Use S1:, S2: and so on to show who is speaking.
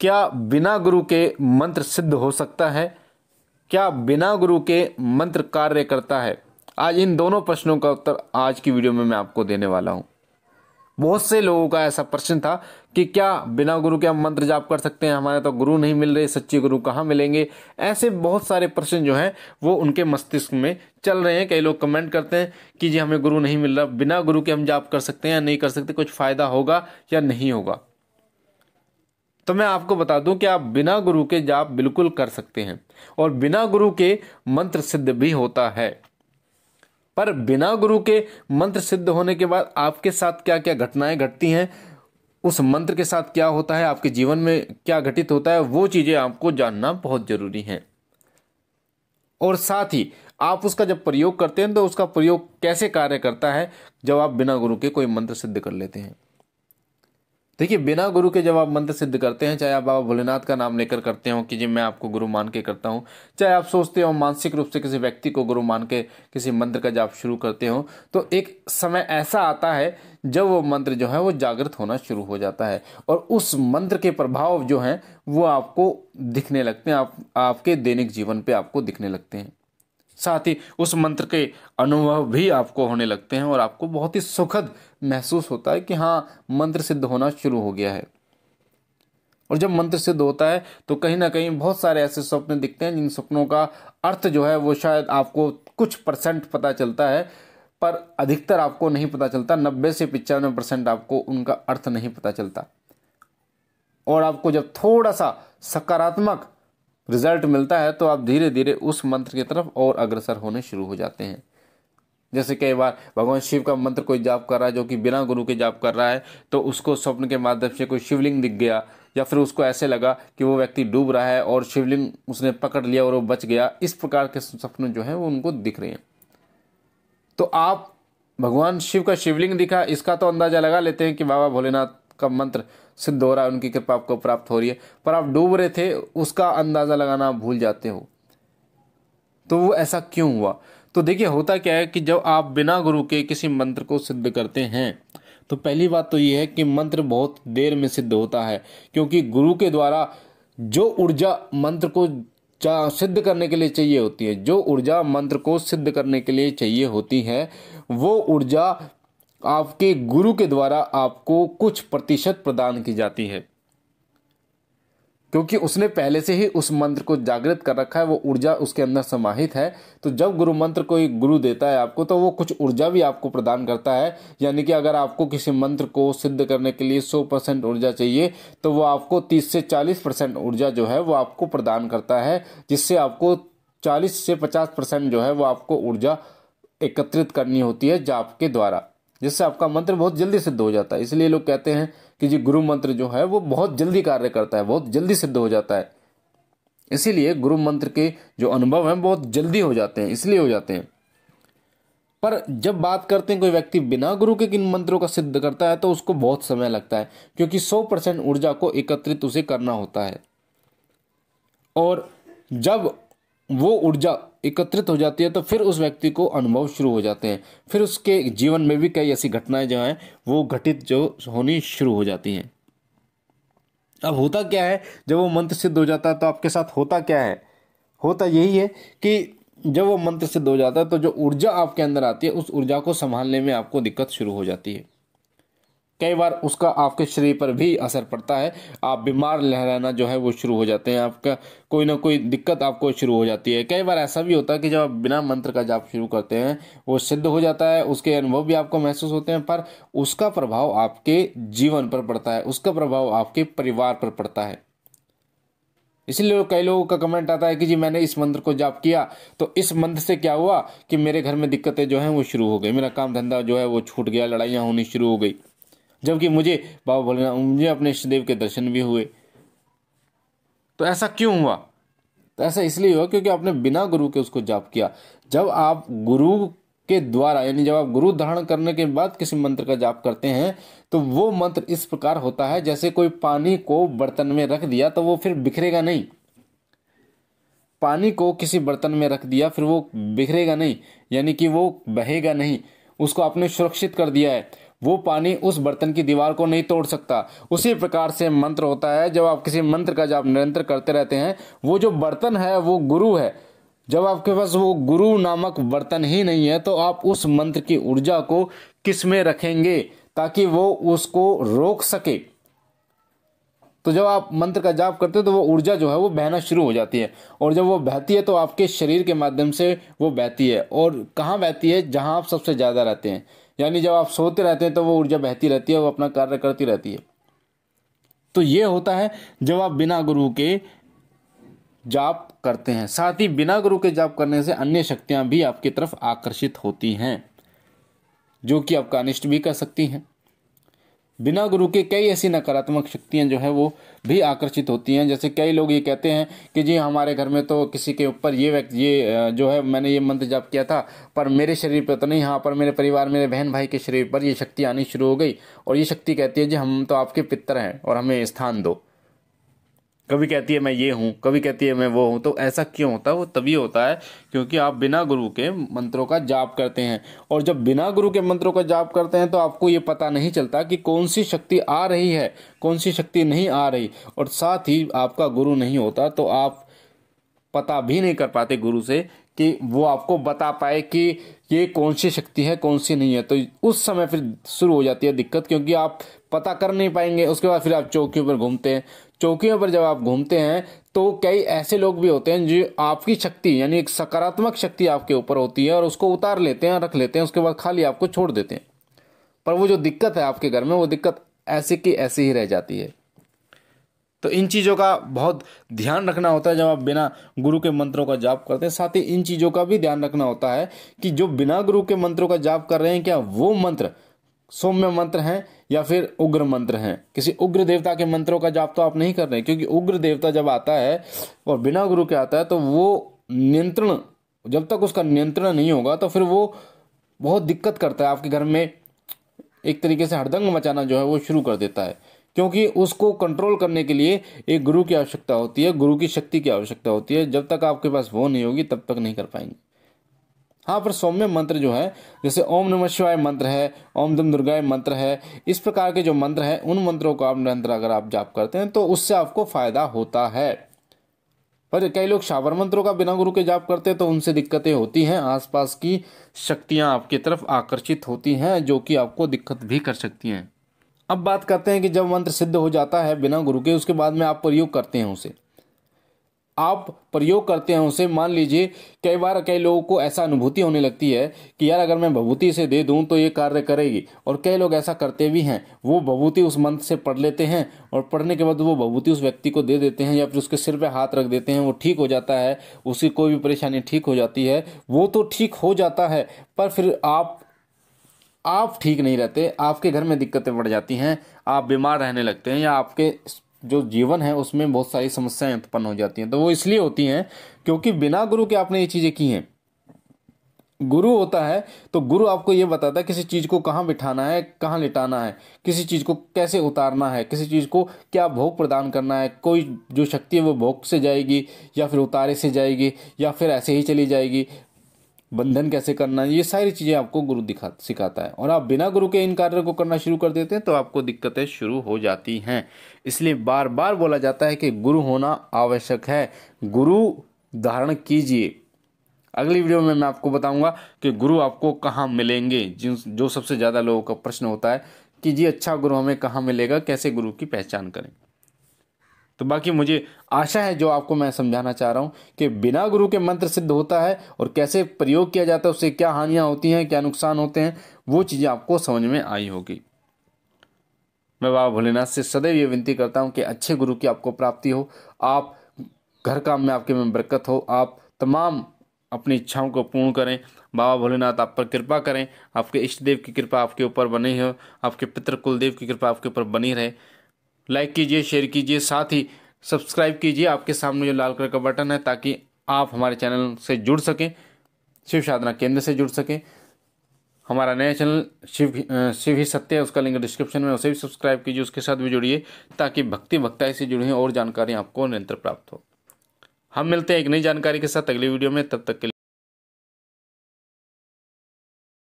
S1: क्या बिना गुरु के मंत्र सिद्ध हो सकता है? क्या बिना गुरु के मंत्र कार्य करता है? आज इन दोनों प्रश्नों का उत्तर आज की वीडियो में मैं आपको देने वाला हूं। बहुत से लोगों का ऐसा प्रश्न था कि क्या बिना गुरु के हम मंत्र जाप कर सकते हैं, हमारे तो गुरु नहीं मिल रहे, सच्चे गुरु कहाँ मिलेंगे। ऐसे बहुत सारे प्रश्न जो हैं वो उनके मस्तिष्क में चल रहे हैं। कई लोग कमेंट करते हैं कि जी हमें गुरु नहीं मिल रहा, बिना गुरु के हम जाप कर सकते हैं या नहीं कर सकते, कुछ फायदा होगा या नहीं होगा। तो मैं आपको बता दूं कि आप बिना गुरु के जाप बिल्कुल कर सकते हैं और बिना गुरु के मंत्र सिद्ध भी होता है। पर बिना गुरु के मंत्र सिद्ध होने के बाद आपके साथ क्या क्या घटनाएं घटती हैं, उस मंत्र के साथ क्या होता है, आपके जीवन में क्या घटित होता है, वो चीजें आपको जानना बहुत जरूरी है। और साथ ही आप उसका जब प्रयोग करते हैं तो उसका प्रयोग कैसे कार्य करता है जब आप बिना गुरु के कोई मंत्र सिद्ध कर लेते हैं। देखिए, बिना गुरु के जब आप मंत्र सिद्ध करते हैं, चाहे आप बाबा भोलेनाथ का नाम लेकर करते हो कि जी मैं आपको गुरु मान के करता हूं, चाहे आप सोचते हो मानसिक रूप से किसी व्यक्ति को गुरु मान के किसी मंत्र का जाप शुरू करते हो, तो एक समय ऐसा आता है जब वो मंत्र जो है वो जागृत होना शुरू हो जाता है और उस मंत्र के प्रभाव जो हैं वो आपको दिखने लगते हैं, आपके दैनिक जीवन पे आपको दिखने लगते हैं। साथ ही उस मंत्र के अनुभव भी आपको होने लगते हैं और आपको बहुत ही सुखद महसूस होता है कि हाँ, मंत्र सिद्ध होना शुरू हो गया है। और जब मंत्र सिद्ध होता है तो कहीं ना कहीं बहुत सारे ऐसे स्वप्न दिखते हैं जिन सपनों का अर्थ जो है वो शायद आपको कुछ परसेंट पता चलता है, पर अधिकतर आपको नहीं पता चलता। 90 से 95% आपको उनका अर्थ नहीं पता चलता। और आपको जब थोड़ा सा सकारात्मक रिजल्ट मिलता है तो आप धीरे धीरे उस मंत्र की तरफ और अग्रसर होने शुरू हो जाते हैं। जैसे कई बार भगवान शिव का मंत्र कोई जाप कर रहा है जो कि बिना गुरु के जाप कर रहा है, तो उसको स्वप्न के माध्यम से कोई शिवलिंग दिख गया या फिर उसको ऐसे लगा कि वो व्यक्ति डूब रहा है और शिवलिंग उसने पकड़ लिया और वो बच गया। इस प्रकार के सपने जो हैं वो उनको दिख रहे हैं। तो आप भगवान शिव का शिवलिंग दिखा इसका तो अंदाजा लगा लेते हैं कि बाबा भोलेनाथ का मंत्र सिद्ध हो रहा है, उनकी कृपा आपको प्राप्त हो रही है, पर आप डूब रहे थे उसका अंदाजा लगाना आप भूल जाते हो। तो वो ऐसा क्यों हुआ? तो देखिए, होता क्या है कि जब आप बिना गुरु के किसी मंत्र को सिद्ध करते हैं तो पहली बात तो ये है कि मंत्र बहुत देर में सिद्ध होता है, क्योंकि गुरु के द्वारा जो ऊर्जा मंत्र को सिद्ध करने के लिए चाहिए होती है, जो ऊर्जा मंत्र को सिद्ध करने के लिए चाहिए होती है, वो ऊर्जा आपके गुरु के द्वारा आपको कुछ प्रतिशत प्रदान की जाती है, क्योंकि उसने पहले से ही उस मंत्र को जागृत कर रखा है, वो ऊर्जा उसके अंदर समाहित है। तो जब गुरु मंत्र कोई गुरु देता है आपको, तो वो कुछ ऊर्जा भी आपको प्रदान करता है। यानी कि अगर आपको किसी मंत्र को सिद्ध करने के लिए 100% ऊर्जा चाहिए तो वो आपको 30 से 40% ऊर्जा जो है वो आपको प्रदान करता है, जिससे आपको 40 से 50% जो है वो आपको ऊर्जा एकत्रित करनी होती है जाप के द्वारा, जिससे आपका मंत्र बहुत जल्दी सिद्ध हो जाता है। इसलिए लोग कहते हैं कि जी गुरु मंत्र जो है वो बहुत जल्दी कार्य करता है, बहुत जल्दी सिद्ध हो जाता है। इसीलिए गुरु मंत्र के जो अनुभव हैं बहुत जल्दी हो जाते हैं, इसलिए हो जाते हैं। पर जब बात करते हैं कोई व्यक्ति बिना गुरु के किन मंत्रों का सिद्ध करता है तो उसको बहुत समय लगता है, क्योंकि 100% ऊर्जा को एकत्रित उसे करना होता है। और जब वो ऊर्जा एकत्रित हो जाती है तो फिर उस व्यक्ति को अनुभव शुरू हो जाते हैं, फिर उसके जीवन में भी कई ऐसी घटनाएं जो हैं वो घटित जो होनी शुरू हो जाती हैं। अब होता क्या है, जब वो मंत्र सिद्ध हो जाता है तो आपके साथ होता क्या है? होता यही है कि जब वो मंत्र सिद्ध हो जाता है तो जो ऊर्जा आपके अंदर आती है उस ऊर्जा को संभालने में आपको दिक्कत शुरू हो जाती है। कई बार उसका आपके शरीर पर भी असर पड़ता है, आप बीमार लहराना जो है वो शुरू हो जाते हैं, आपका कोई ना कोई दिक्कत आपको शुरू हो जाती है। कई बार ऐसा भी होता है कि जब आप बिना मंत्र का जाप शुरू करते हैं वो सिद्ध हो जाता है, उसके अनुभव भी आपको महसूस होते हैं, पर उसका प्रभाव आपके जीवन पर पड़ता है, उसका प्रभाव आपके परिवार पर पड़ता है। इसलिए कई लोगों का कमेंट आता है कि जी मैंने इस मंत्र को जाप किया तो इस मंत्र से क्या हुआ कि मेरे घर में दिक्कतें जो हैं वो शुरू हो गई, मेरा काम धंधा जो है वो छूट गया, लड़ाइयाँ होनी शुरू हो गई, जबकि मुझे बाबा भोलेनाथ, मुझे अपने इष्ट देव के दर्शन भी हुए। तो ऐसा क्यों हुआ? तो ऐसा इसलिए हुआ क्योंकि आपने बिना गुरु के उसको जाप किया। जब आप गुरु के द्वारा, यानी जब आप गुरु धारण करने के बाद किसी मंत्र का जाप करते हैं तो वो मंत्र इस प्रकार होता है जैसे कोई पानी को बर्तन में रख दिया तो वो फिर बिखरेगा नहीं। पानी को किसी बर्तन में रख दिया फिर वो बिखरेगा नहीं, यानी कि वो बहेगा नहीं, उसको आपने सुरक्षित कर दिया है। वो पानी उस बर्तन की दीवार को नहीं तोड़ सकता। उसी प्रकार से मंत्र होता है, जब आप किसी मंत्र का जाप निरंतर करते रहते हैं, वो जो बर्तन है वो गुरु है। जब आपके पास वो गुरु नामक बर्तन ही नहीं है तो आप उस मंत्र की ऊर्जा को किस में रखेंगे ताकि वो उसको रोक सके। तो जब आप मंत्र का जाप करते हो तो वो ऊर्जा जो है वो बहना शुरू हो जाती है, और जब वो बहती है तो आपके शरीर के माध्यम से वो बहती है। और कहाँ बहती है? जहाँ आप सबसे ज़्यादा रहते हैं, यानी जब आप सोते रहते हैं तो वो ऊर्जा बहती रहती है, वो अपना कार्य करती रहती है। तो ये होता है जब आप बिना गुरु के जाप करते हैं। साथ ही बिना गुरु के जाप करने से अन्य शक्तियां भी आपकी तरफ आकर्षित होती हैं, जो कि आपका अनिष्ट भी कर सकती हैं। बिना गुरु के कई ऐसी नकारात्मक शक्तियां जो है वो भी आकर्षित होती हैं। जैसे कई लोग ये कहते हैं कि जी हमारे घर में तो किसी के ऊपर ये जो है मैंने ये मंत्र जाप किया था, पर मेरे शरीर पर तो नहीं, हाँ पर मेरे परिवार, मेरे बहन भाई के शरीर पर ये शक्ति आनी शुरू हो गई। और ये शक्ति कहती है जी हम तो आपके पितर हैं और हमें स्थान दो। कभी कहती है मैं ये हूँ, कभी कहती है मैं वो हूँ। तो ऐसा क्यों होता है? वो तभी होता है क्योंकि आप बिना गुरु के मंत्रों का जाप करते हैं। और जब बिना गुरु के मंत्रों का जाप करते हैं तो आपको ये पता नहीं चलता कि कौन सी शक्ति आ रही है, कौन सी शक्ति नहीं आ रही। और साथ ही आपका गुरु नहीं होता तो आप पता भी नहीं कर पाते गुरु से कि वो आपको बता पाए कि ये कौन सी शक्ति है, कौन सी नहीं है। तो उस समय फिर शुरू हो जाती है दिक्कत, क्योंकि आप पता कर नहीं पाएंगे। उसके बाद फिर आप चौकियों पर घूमते हैं। चौकियों पर जब आप घूमते हैं तो कई ऐसे लोग भी होते हैं जो आपकी शक्ति, यानी एक सकारात्मक शक्ति आपके ऊपर होती है, और उसको उतार लेते हैं, रख लेते हैं, उसके बाद खाली आपको छोड़ देते हैं। पर वो जो दिक्कत है आपके घर में, वो दिक्कत ऐसे की ऐसे ही रह जाती है। तो इन चीज़ों का बहुत ध्यान रखना होता है जब आप बिना गुरु के मंत्रों का जाप करते हैं। साथ ही इन चीज़ों का भी ध्यान रखना होता है कि जो बिना गुरु के मंत्रों का जाप कर रहे हैं, क्या वो मंत्र सौम्य मंत्र हैं या फिर उग्र मंत्र हैं। किसी उग्र देवता के मंत्रों का जाप तो आप नहीं कर रहे, क्योंकि उग्र देवता जब आता है और बिना गुरु के आता है तो वो नियंत्रण, जब तक उसका नियंत्रण नहीं होगा तो फिर वो बहुत दिक्कत करता है आपके घर में। एक तरीके से हड़दंग मचाना जो है वो शुरू कर देता है, क्योंकि उसको कंट्रोल करने के लिए एक गुरु की आवश्यकता होती है, गुरु की शक्ति की आवश्यकता होती है। जब तक आपके पास वो नहीं होगी तब तक नहीं कर पाएंगे। हाँ, पर सौम्य मंत्र जो है, जैसे ओम नमः शिवाय मंत्र है, ओम दम दुर्गाय मंत्र है, इस प्रकार के जो मंत्र है उन मंत्रों को आप निरंतर अगर आप जाप करते हैं तो उससे आपको फायदा होता है। पर कई लोग शावर मंत्रों का बिना गुरु के जाप करते हैं तो उनसे दिक्कतें होती हैं, आसपास की शक्तियां आपकी तरफ आकर्षित होती हैं, जो कि आपको दिक्कत भी कर सकती हैं। अब बात करते हैं कि जब मंत्र सिद्ध हो जाता है बिना गुरु के, उसके बाद में आप प्रयोग करते हैं उसे, आप प्रयोग करते हैं उसे। मान लीजिए कई बार कई लोगों को ऐसा अनुभूति होने लगती है कि यार अगर मैं भभूति से दे दूं तो ये कार्य करेगी, और कई लोग ऐसा करते भी हैं। वो भभूति उस मंत्र से पढ़ लेते हैं और पढ़ने के बाद वो भभूति उस व्यक्ति को दे देते हैं या फिर उसके सिर पे हाथ रख देते हैं, वो ठीक हो जाता है, उसकी कोई भी परेशानी ठीक हो जाती है। वो तो ठीक हो जाता है, पर फिर आप ठीक नहीं रहते, आपके घर में दिक्कतें बढ़ जाती हैं, आप बीमार रहने लगते हैं, या आपके जो जीवन है उसमें बहुत सारी समस्याएं उत्पन्न हो जाती हैं। तो वो इसलिए होती हैं क्योंकि बिना गुरु के आपने ये चीज़ें की हैं। गुरु होता है तो गुरु आपको ये बताता है किसी चीज़ को कहाँ बिठाना है, कहाँ लिटाना है, किसी चीज़ को कैसे उतारना है, किसी चीज़ को क्या भोग प्रदान करना है। कोई जो शक्ति है वो भोग से जाएगी या फिर उतारे से जाएगी या फिर ऐसे ही चली जाएगी, बंधन कैसे करना है, ये सारी चीज़ें आपको गुरु सिखाता है। और आप बिना गुरु के इन कार्यों को करना शुरू कर देते हैं तो आपको दिक्कतें शुरू हो जाती हैं। इसलिए बार बार बोला जाता है कि गुरु होना आवश्यक है, गुरु धारण कीजिए। अगली वीडियो में मैं आपको बताऊंगा कि गुरु आपको कहाँ मिलेंगे। जो सबसे ज़्यादा लोगों का प्रश्न होता है कि जी अच्छा गुरु हमें कहाँ मिलेगा, कैसे गुरु की पहचान करें। तो बाकी मुझे आशा है जो आपको मैं समझाना चाह रहा हूँ कि बिना गुरु के मंत्र सिद्ध होता है और कैसे प्रयोग किया जाता है, उससे क्या हानियां होती हैं, क्या नुकसान होते हैं, वो चीज़ें आपको समझ में आई होगी। मैं बाबा भोलेनाथ से सदैव ये विनती करता हूँ कि अच्छे गुरु की आपको प्राप्ति हो, आप घर काम में आपके में बरकत हो, आप तमाम अपनी इच्छाओं को पूर्ण करें। बाबा भोलेनाथ आप पर कृपा करें, आपके इष्ट देव की कृपा आपके ऊपर बनी हो, आपके पितृ कुलदेव की कृपा आपके ऊपर बनी रहे। लाइक कीजिए, शेयर कीजिए, साथ ही सब्सक्राइब कीजिए। आपके सामने जो लाल कलर का बटन है, ताकि आप हमारे चैनल से जुड़ सकें, शिव साधना केंद्र से जुड़ सकें। हमारा नया चैनल शिव ही सत्य है, उसका लिंक डिस्क्रिप्शन में, उसे भी सब्सक्राइब कीजिए, उसके साथ भी जुड़िए, ताकि भक्ति भक्ताई से जुड़े और जानकारी आपको निरंतर प्राप्त हो। हम मिलते हैं एक नई जानकारी के साथ अगली वीडियो में, तब तक के लिए